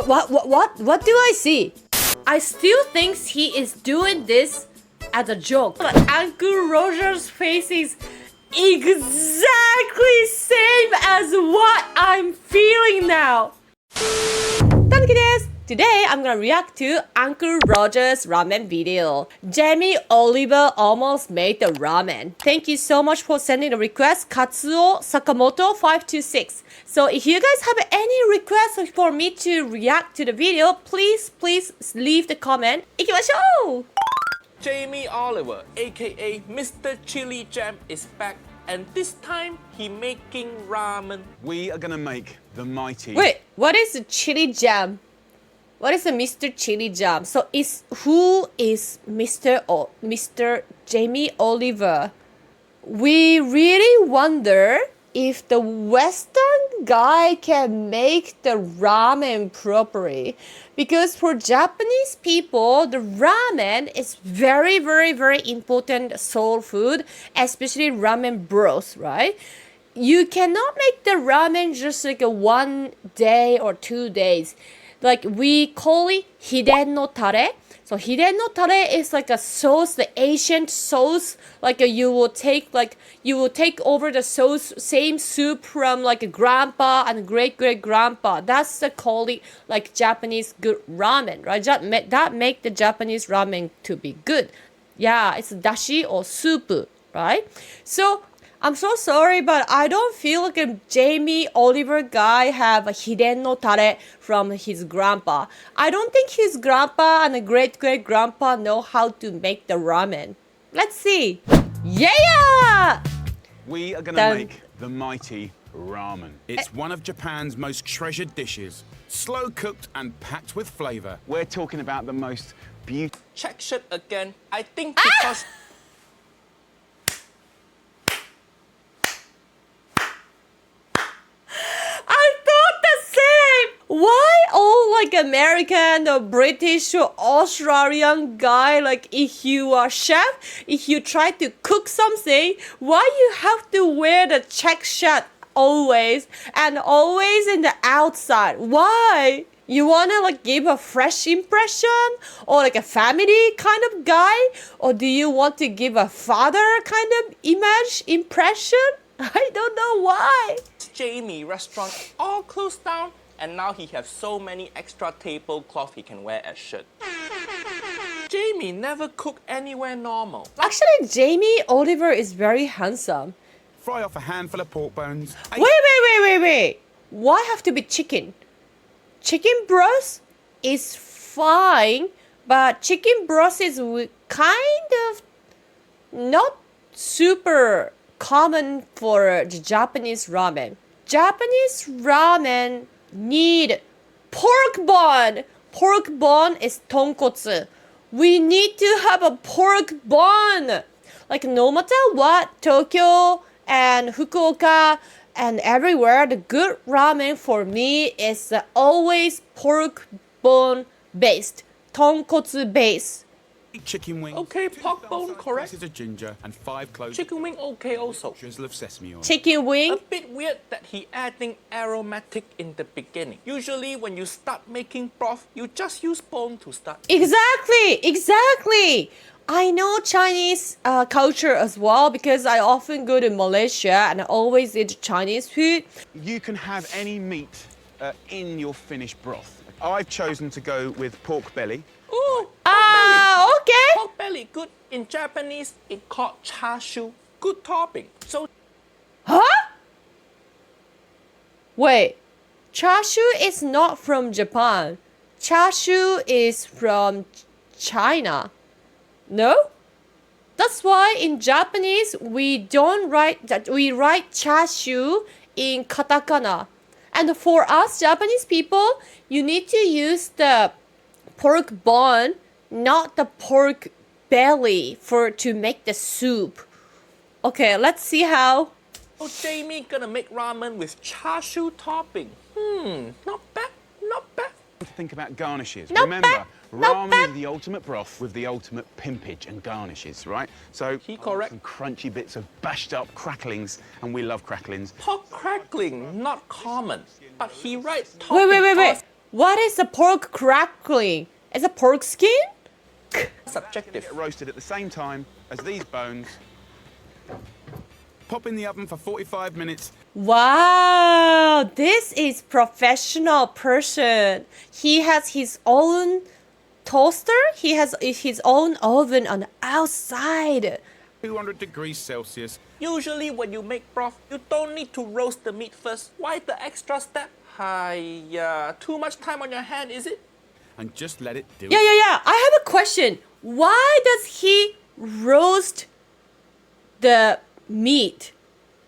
What do I see? I still think he is doing this as a joke. But Uncle Roger's face is exactly same as what I'm feeling now. Tanuki desu. Today I'm gonna react to Uncle Roger's ramen video. Jamie Oliver almost made the ramen. Thank you so much for sending the request, Katsuo Sakamoto 526. So if you guys have any requests for me to react to the video, please leave the comment. 行きましょう! Jamie Oliver, aka Mr. Chili Jam, is back, and this time he making ramen. We are gonna make the mighty. Wait, what is the chili jam? What is the Mr. Chili Jam? So who is Mr. Jamie Oliver? We really wonder if the Western guy can make the ramen properly. Because for Japanese people, the ramen is very, very, very important soul food, especially ramen broth, right? You cannot make the ramen just like a 1 day or 2 days. Like we call it hiden no tare. So hiden no tare is like a sauce, the ancient sauce. Like you will take over the sauce, same soup from like a grandpa and great grandpa. That's the call it like Japanese good ramen, right? That make the Japanese ramen to be good. Yeah, it's dashi or soup, right? So I'm so sorry, but I don't feel like a Jamie Oliver guy have a hiden no tare from his grandpa. I don't think his grandpa and a great grandpa know how to make the ramen. Let's see. Yeah! We are gonna make the mighty ramen. It's one of Japan's most treasured dishes. Slow cooked and packed with flavor. We're talking about the most beautiful. Check shit again. I think because... Why all like American or British or Australian guy, like if you are chef, if you try to cook something, why you have to wear the check shirt always and always in the outside? Why? You wanna like give a fresh impression or like a family kind of guy? Or do you want to give a father kind of impression? I don't know why. Jamie restaurant all closed down. And now he has so many extra tablecloth he can wear as shirt. Jamie never cooked anywhere normal. Actually, Jamie Oliver is very handsome. Fry off a handful of pork bones. Wait. Why have to be chicken? Chicken broth is fine, but chicken broth is kind of not super common for the Japanese ramen. Japanese ramen need pork bone. Pork bone is tonkotsu. We need to have a pork bone. Like no matter what, Tokyo and Fukuoka and everywhere, the good ramen for me is always pork bone based, tonkotsu based. Chicken wing. Okay, pork bone correct. Pieces of ginger and 5 cloves. Chicken wing okay also. Drizzle of sesame oil. Chicken wing. A bit weird that he adding aromatic in the beginning. Usually when you start making broth, you just use bone to start. Exactly. I know Chinese culture as well because I often go to Malaysia and I always eat Chinese food. You can have any meat in your finished broth. I've chosen to go with pork belly. Ooh, okay. Pork belly, good. In Japanese, it's called chashu. Good topping. So, huh? Wait, chashu is not from Japan. Chashu is from China. No? That's why in Japanese we don't write that. We write chashu in katakana. And for us Japanese people, you need to use the pork bone, not the pork belly to make the soup. Okay, let's see how. Oh, Jamie gonna make ramen with chashu topping. Not bad. Think about garnishes. Not Remember, bad. ramen is the ultimate broth with the ultimate pimpage and garnishes, right? So, He correct. some crunchy bits of bashed up cracklings, and we love cracklings. Pork crackling, not common. But he writes Wait. What is the pork crackling? Is it pork skin? Subjective. Get roasted at the same time as these bones. Pop in the oven for 45 minutes. Wow, this is professional person. He has his own toaster. He has his own oven on the outside. 200 degrees Celsius. Usually when you make broth, you don't need to roast the meat first. Why the extra step? Too much time on your hand, is it? And just let it do Yeah. it. I have a question. Why does he roast the meat?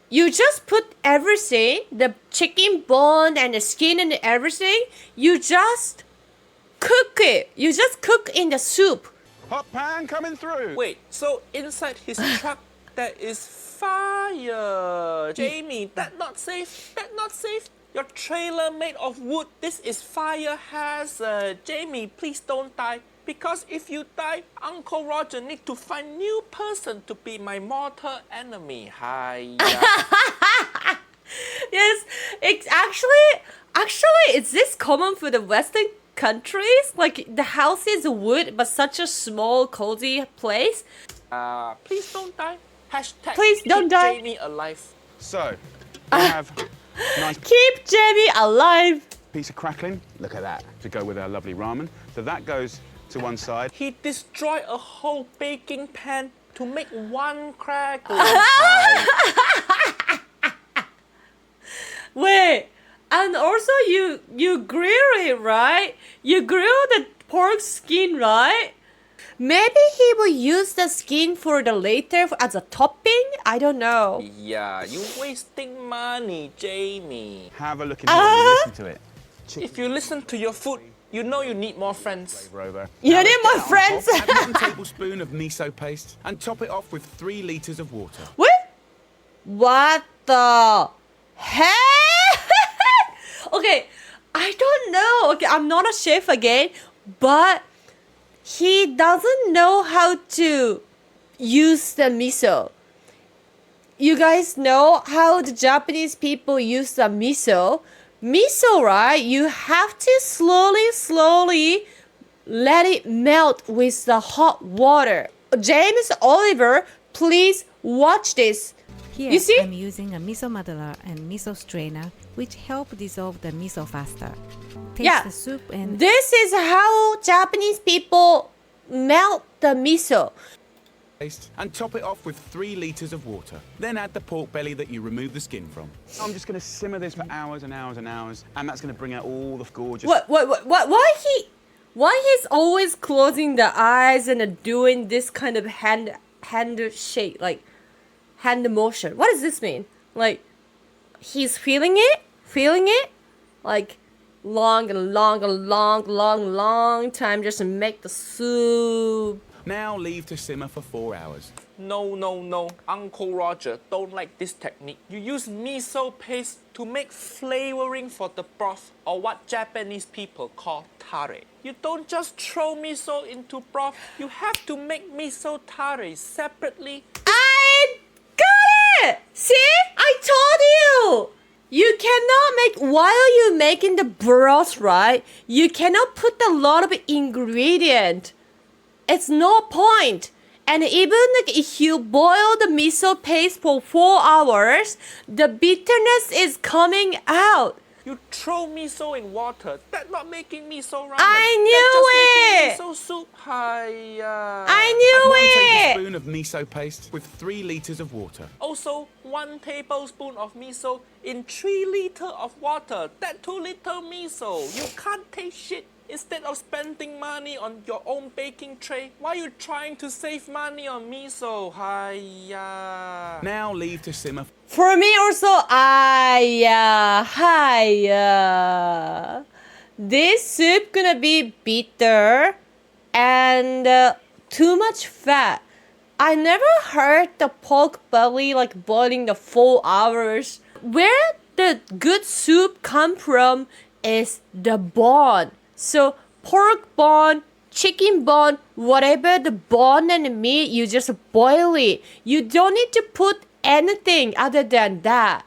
You just put everything, the chicken bone and the skin and everything, you just cook it. You just cook in the soup. Hot pan coming through. Wait, so inside his truck there is fire. Jamie, that not safe. That not safe. Your trailer made of wood. This is fire hazard. Jamie, please don't die. Because if you die, Uncle Roger need to find new person to be my mortal enemy. Hi. Yes, it's actually, is this common for the Western countries? Like the house is wood, but such a small, cozy place. Please don't die. Hashtag Please don't keep die. Jamie alive. So, we have a nice Keep Jamie alive. piece of crackling. Look at that, to go with our lovely ramen. So that goes to one side. He destroyed a whole baking pan to make one crackle. Wait, and also you grill it, right? You grill the pork skin, right? Maybe he will use the skin for the later as a topping. I don't know. Yeah, you wasting money, Jamie. Have a look into it and listen to it. If you listen to your food, you know you need more friends. Rover. You Now need let's more get on friends. top, add 1 tablespoon of miso paste and top it off with 3 litres of water. What the heck? Okay, I don't know. Okay, I'm not a chef again, but he doesn't know how to use the miso. You guys know how the Japanese people use the miso? Miso, right? You have to slowly let it melt with the hot water. James Oliver, please watch this. Here, You see? I'm using a miso muddler and miso strainer, which help dissolve the miso faster. Taste Yeah. the soup and This is how Japanese people melt the miso. Paste and top it off with 3 litres of water. Then add the pork belly that you remove the skin from. I'm just going to simmer this for hours and hours and hours, and that's going to bring out all the gorgeous... Why he's always closing the eyes and doing this kind of hand shake, like hand motion? What does this mean? Like he's feeling it, like long time just to make the soup. Now leave to simmer for 4 hours. No. Uncle Roger don't like this technique. You use miso paste to make flavoring for the broth, or what Japanese people call tare. You don't just throw miso into broth. You have to make miso tare separately. I got it! See? I told you! You cannot make, while you're making the broth, right? You cannot put a lot of ingredient. It's no point. And even if you boil the miso paste for 4 hours, the bitterness is coming out. You throw miso in water. That's not making miso ramen. I knew That's just it! making miso soup. Hiya. I Add knew 1 it! tablespoon of miso paste with 3 litres of water. Also, 1 tablespoon of miso in 3 liters of water. That's too little miso. You can't taste shit. Instead of spending money on your own baking tray, why are you trying to save money on miso? Hiya. Now leave to simmer. For me also, this soup gonna be bitter and too much fat. I never heard the pork belly like boiling the 4 hours. Where the good soup come from is the bone. So pork bone, chicken bone, whatever the bone and meat, you just boil it. You don't need to put anything other than that.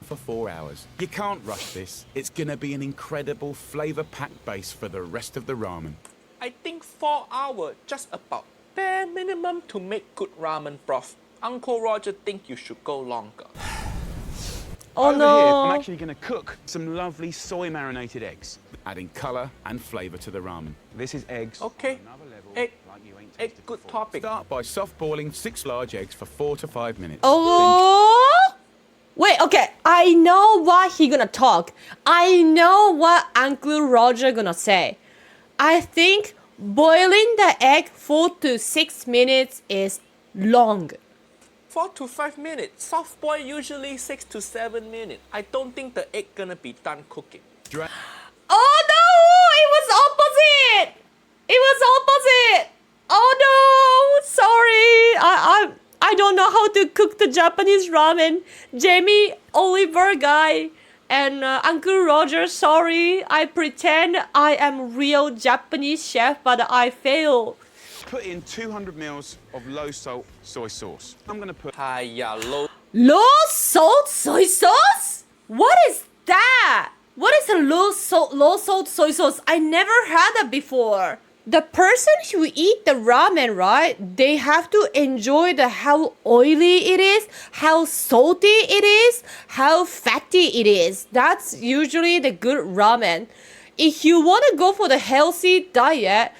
for 4 hours. You can't rush this. It's gonna be an incredible flavor-packed base for the rest of the ramen. I think 4 hours just about bare minimum to make good ramen broth. Uncle Roger think you should go longer. Oh Over here, I'm no. actually gonna cook some lovely soy marinated eggs, adding color and flavor to the ramen. This is eggs. Okay. Another level, Egg. like you ain't Egg, tasted good before. topic. Start by soft boiling 6 large eggs for 4 to 5 minutes. Oh. Wait, okay. I know what he gonna talk. I know what Uncle Roger gonna say. I think boiling the egg 4 to 6 minutes is long. 4 to 5 minutes. Soft boil usually 6 to 7 minutes. I don't think the egg gonna be done cooking. Dra- Oh no! It was opposite. It was opposite. Oh no! Sorry. I don't know how to cook the Japanese ramen. Jamie Oliver guy and Uncle Roger. Sorry. I pretend I am real Japanese chef, but I fail. Put in 200 mils of low salt soy sauce. I'm gonna put Hiya, low. Low salt soy sauce? What is that? What is a low salt soy sauce? I never had that before. The person who eat the ramen, right? They have to enjoy how oily it is, how salty it is, how fatty it is. That's usually the good ramen. If you want to go for the healthy diet,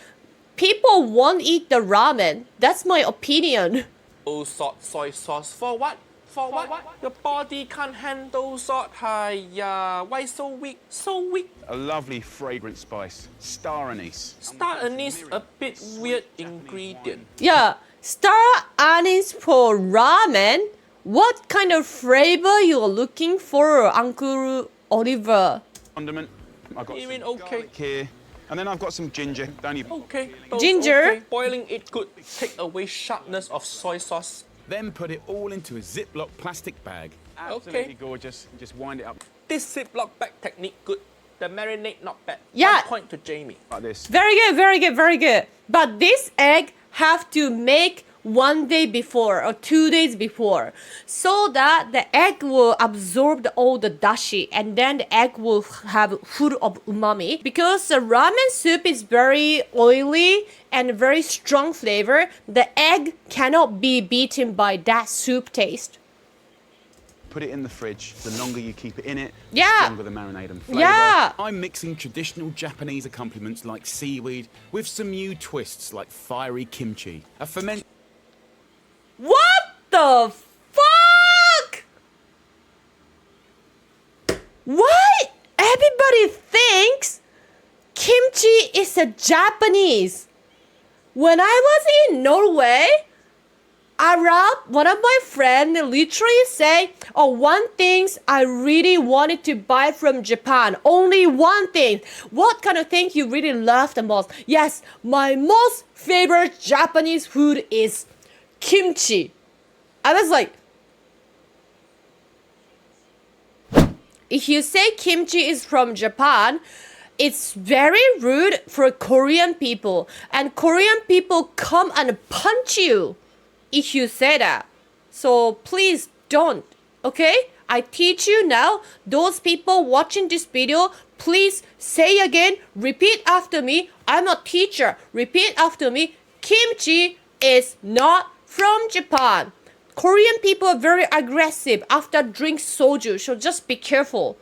people won't eat the ramen. That's my opinion. Low salt soy sauce for what? For what? Your body can't handle salt. Hiya, why so weak? So weak. a lovely fragrant spice, star anise. Star anise a bit weird ingredient. Yeah, star anise for ramen. What kind of flavor you're looking for, Uncle Oliver? Condiment. I've got You mean some okay? garlic here, and then I've got some ginger. Don't even. Okay. those Ginger? Okay. Boiling it could take away sharpness of soy sauce. Then put it all into a Ziploc plastic bag. Absolutely gorgeous. Just wind it up This Ziploc bag technique good. The marinade not bad. Yeah. 1 point to Jamie. like this. Very good, very good, very good. But this egg have to make 1 day before or 2 days before, so that the egg will absorb all the dashi, and then the egg will have full of umami. Because the ramen soup is very oily and very strong flavor, the egg cannot be beaten by that soup taste. Put it in the fridge. The longer you keep it in it, the Yeah. stronger the marinade and flavour. Yeah. I'm mixing traditional Japanese accompaniments like seaweed with some new twists like fiery kimchi, a fermented What the fuck? Why everybody thinks kimchi is a Japanese? When I was in Norway, Arab, one of my friends literally say, oh, one thing I really wanted to buy from Japan. Only one thing. What kind of thing you really love the most? Yes, my most favorite Japanese food is kimchi. I was like, if you say kimchi is from Japan, it's very rude for Korean people. And Korean people come and punch you if you say that. So please don't, okay? I teach you now. Those people watching this video, please say again, repeat after me. I'm a teacher. Repeat after me. Kimchi is not from Japan. Korean people are very aggressive after drink soju, so just be careful.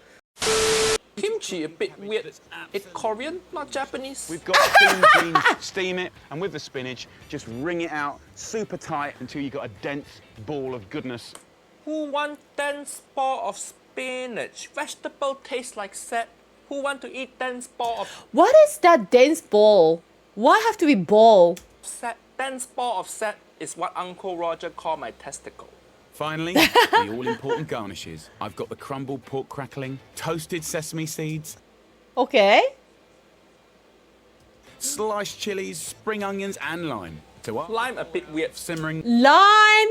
Kimchi a bit weird. It's Korean, not Japanese. We've got steamed beans, steam it, and with the spinach, just wring it out super tight until you've got a dense ball of goodness. Who want dense ball of spinach? Vegetable tastes like set. Who want to eat dense ball of What is that dense ball? Why have to be ball? set? Dense ball of set is what Uncle Roger called my testicle. Finally, the all-important garnishes. I've got the crumbled pork crackling, toasted sesame seeds, Okay. sliced chilies, spring onions, and lime. To our Lime a bit weird. simmering. Lime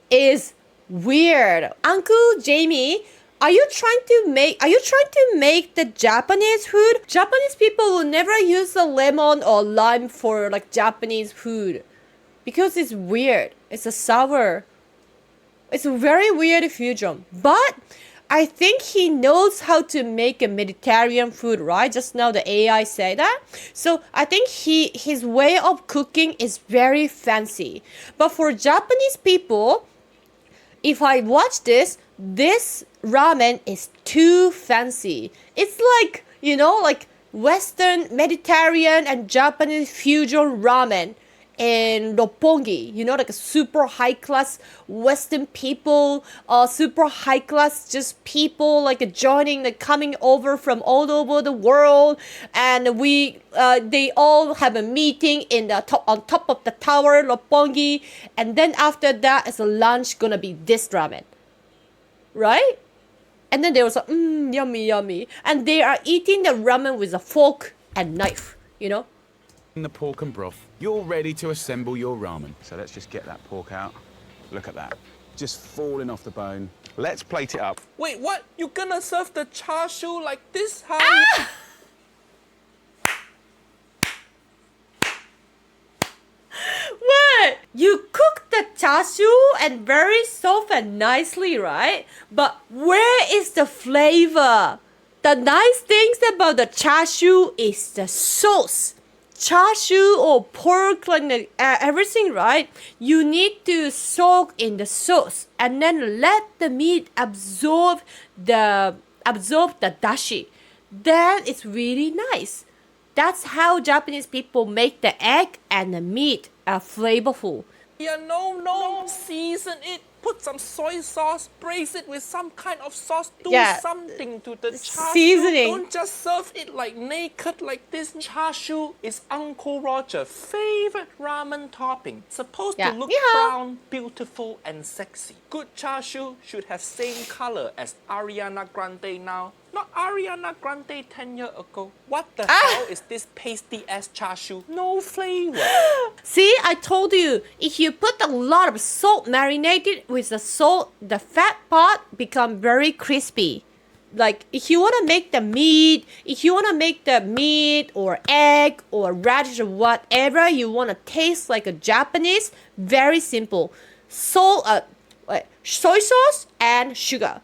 is weird. Uncle Jamie, are you trying to make the Japanese food? Japanese people will never use the lemon or lime for like Japanese food because it's weird. It's a sour. It's a very weird fusion. But I think he knows how to make a Mediterranean food, right? Just now the AI said that. So I think his way of cooking is very fancy. But for Japanese people, if I watch this ramen is too fancy. It's like, like Western, Mediterranean, and Japanese fusion ramen in Roppongi, like a super high class Western people, super high class just people like joining, like coming over from all over the world, and they all have a meeting on top of the tower Roppongi, and then after that as a lunch gonna be this ramen, right? And then they was like, yummy, yummy, and they are eating the ramen with a fork and knife, The pork and broth. You're ready to assemble your ramen. So let's just get that pork out. Look at that. Just falling off the bone. Let's plate it up. Wait, what? You gonna serve the chashu like this? How? What? You cook the chashu and very soft and nicely, right? But where is the flavor? The nice things about the chashu is the sauce. Chashu or pork, like everything, right? You need to soak in the sauce and then let the meat absorb the dashi. Then it's really nice. That's how Japanese people make the egg and the meat flavorful. Yeah, no, season it. Put some soy sauce, braise it with some kind of sauce, do something to the chashu. Seasoning. Don't just serve it like naked like this. Chashu is Uncle Roger's favorite ramen topping. Supposed to look brown, beautiful, and sexy. Good chashu should have same color as Ariana Grande now. Not Ariana Grande 10 years ago. What the hell is this pasty ass chashu? No flavor. See, I told you, if you put a lot of salt marinated with the salt, the fat part become very crispy. Like if you want to make the meat, or egg or radish or whatever you want to taste like a Japanese, very simple. Soy sauce and sugar.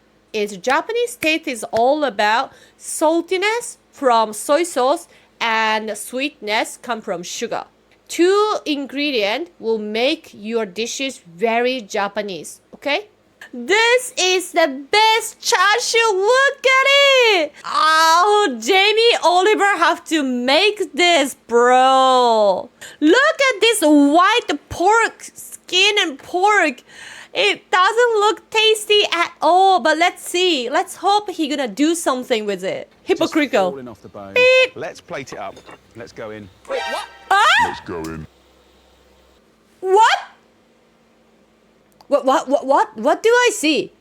Japanese taste is all about saltiness from soy sauce and sweetness come from sugar. Two ingredients will make your dishes very Japanese, okay? This is the best chashu. Look at it. Oh, Jamie Oliver have to make this, bro. Look at this white pork, skin and pork. It doesn't look tasty at all, but let's see. Let's hope he's gonna do something with it. Hypocritical. Just falling off the bone. Beep. Let's plate it up. Let's go in. Wait, what? Let's go in. What? What do I see?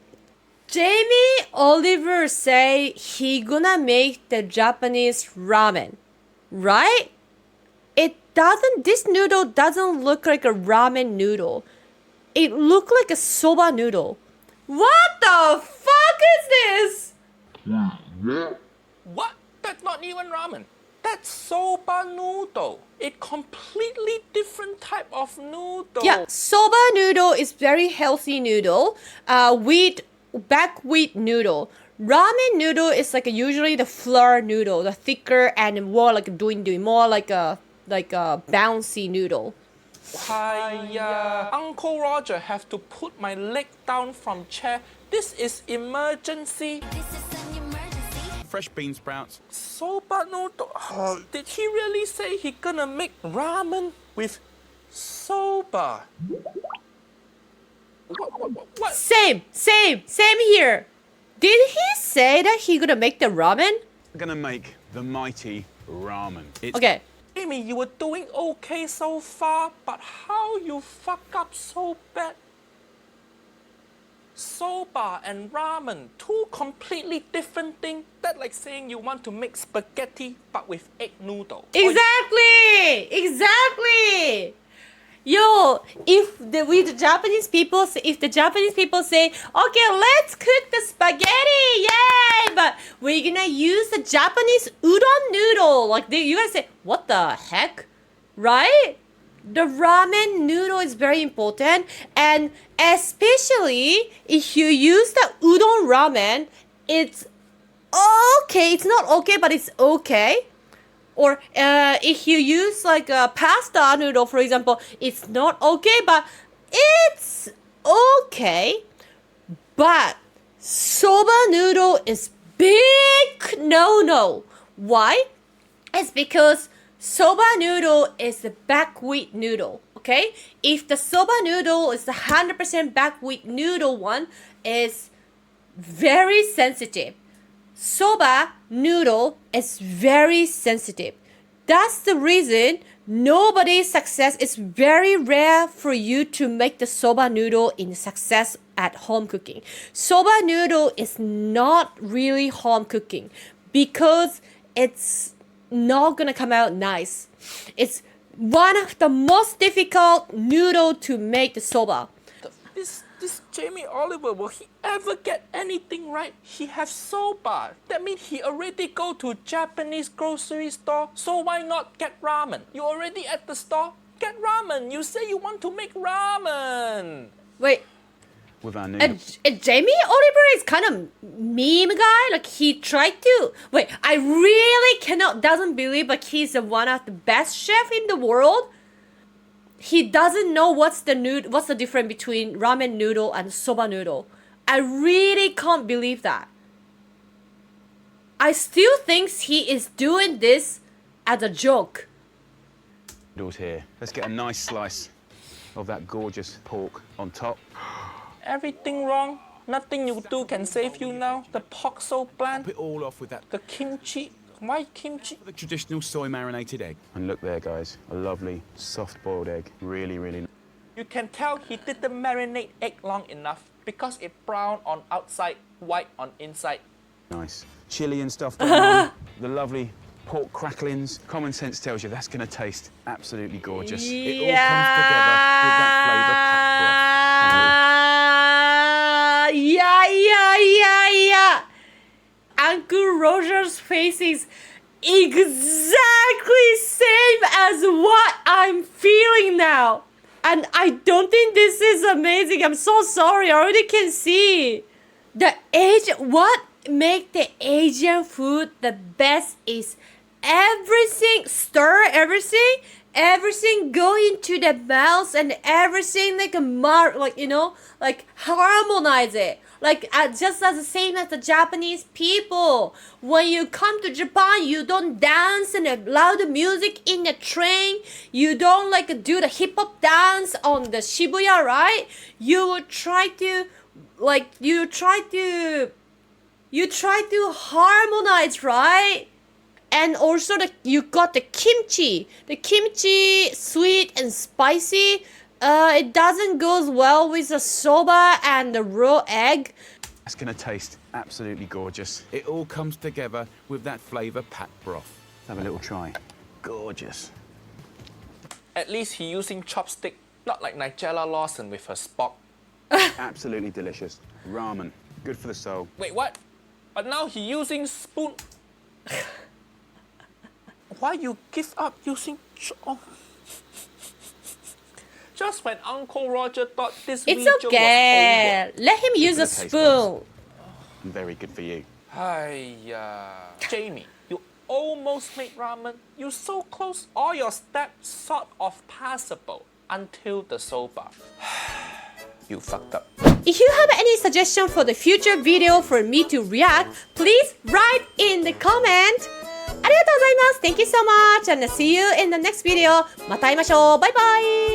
Jamie Oliver say he gonna make the Japanese ramen, right? This noodle doesn't look like a ramen noodle. It looked like a soba noodle. What the fuck is this? What? That's not even ramen. That's soba noodle. It's completely different type of noodle. Yeah, soba noodle is very healthy noodle. Buckwheat noodle. Ramen noodle is like usually the flour noodle, the thicker and more like more like a bouncy noodle. Uncle Roger have to put my leg down from chair. This is emergency. Fresh bean sprouts. Soba noodle. Did he really say he gonna make ramen with soba? What? Same here. Did he say that he gonna make the ramen? We're gonna make the mighty ramen. Okay. Amy, you were doing okay so far, but how you fuck up so bad? Soba and ramen, two completely different things. That's like saying you want to make spaghetti but with egg noodle. Exactly. Yo, if the Japanese people say, okay, let's cook the spaghetti, yay! But we're gonna use the Japanese udon noodle. Like you guys say, what the heck, right? The ramen noodle is very important, and especially if you use the udon ramen it's okay. It's not okay, but it's okay. Or if you use like a pasta noodle, for example, it's not okay, but it's okay. But soba noodle is big no-no. Why? It's because soba noodle is the buckwheat noodle. Okay? If the soba noodle is the 100% buckwheat noodle one, is very sensitive. Soba noodle is very sensitive. That's the reason nobody's success is very rare for you to make the soba noodle in success at home cooking. Soba noodle is not really home cooking because it's not gonna come out nice. It's one of the most difficult noodle to make the soba. This Jamie Oliver, will he ever get anything right? He have soba. That means he already go to Japanese grocery store. So why not get ramen? You already at the store? Get ramen. You say you want to make ramen. Wait, With our noodles. Jamie Oliver is kind of meme guy. Like he tried to. Wait, I really doesn't believe like he's one of the best chef in the world. He doesn't know what's the difference between ramen noodle and soba noodle. I really can't believe that. I still think he is doing this as a joke. Noodles here. Let's get a nice slice of that gorgeous pork on top. Everything wrong. Nothing you do can save you now. The pork so bland. Pop it all off with that The kimchi. Why kimchi? the traditional soy marinated egg. And look there, guys, a lovely soft boiled egg. Really, really. You can tell he didn't marinate egg long enough because it brown on outside, white on inside. Nice. Chili and stuff going on. The lovely pork cracklings. Common sense tells you that's going to taste absolutely gorgeous. It all comes together with that flavour packed broth. Yeah. Uncle Roger's face is exactly same as what I'm feeling now. And I don't think this is amazing. I'm so sorry. I already can see. What make the Asian food the best is everything go into the mouth and everything like harmonize it. Like just as the same as the Japanese people. When you come to Japan, you don't dance and loud music in the train. You don't like do the hip hop dance on the Shibuya, right? You try to harmonize, right? And also you got the kimchi. The kimchi sweet and spicy. It doesn't go well with the soba and the raw egg. That's going to taste absolutely gorgeous. It all comes together with that flavour packed broth. Let's have a little try. Gorgeous. At least he using chopstick, not like Nigella Lawson with her spock. Absolutely delicious. Ramen. Good for the soul. Wait, what? But now he using spoon. Why you give up using Just when Uncle Roger thought this It's video okay. was Let him use a Good for the taste spoon. Very good for you. over. Jamie, you almost made ramen. You so close. All your steps sort of passable until the soba. You fucked up. If you have any suggestion for the future video for me to react, please write in the comment. ありがとうございます. Thank you so much and see you in the next video. また会いましょう. Bye bye.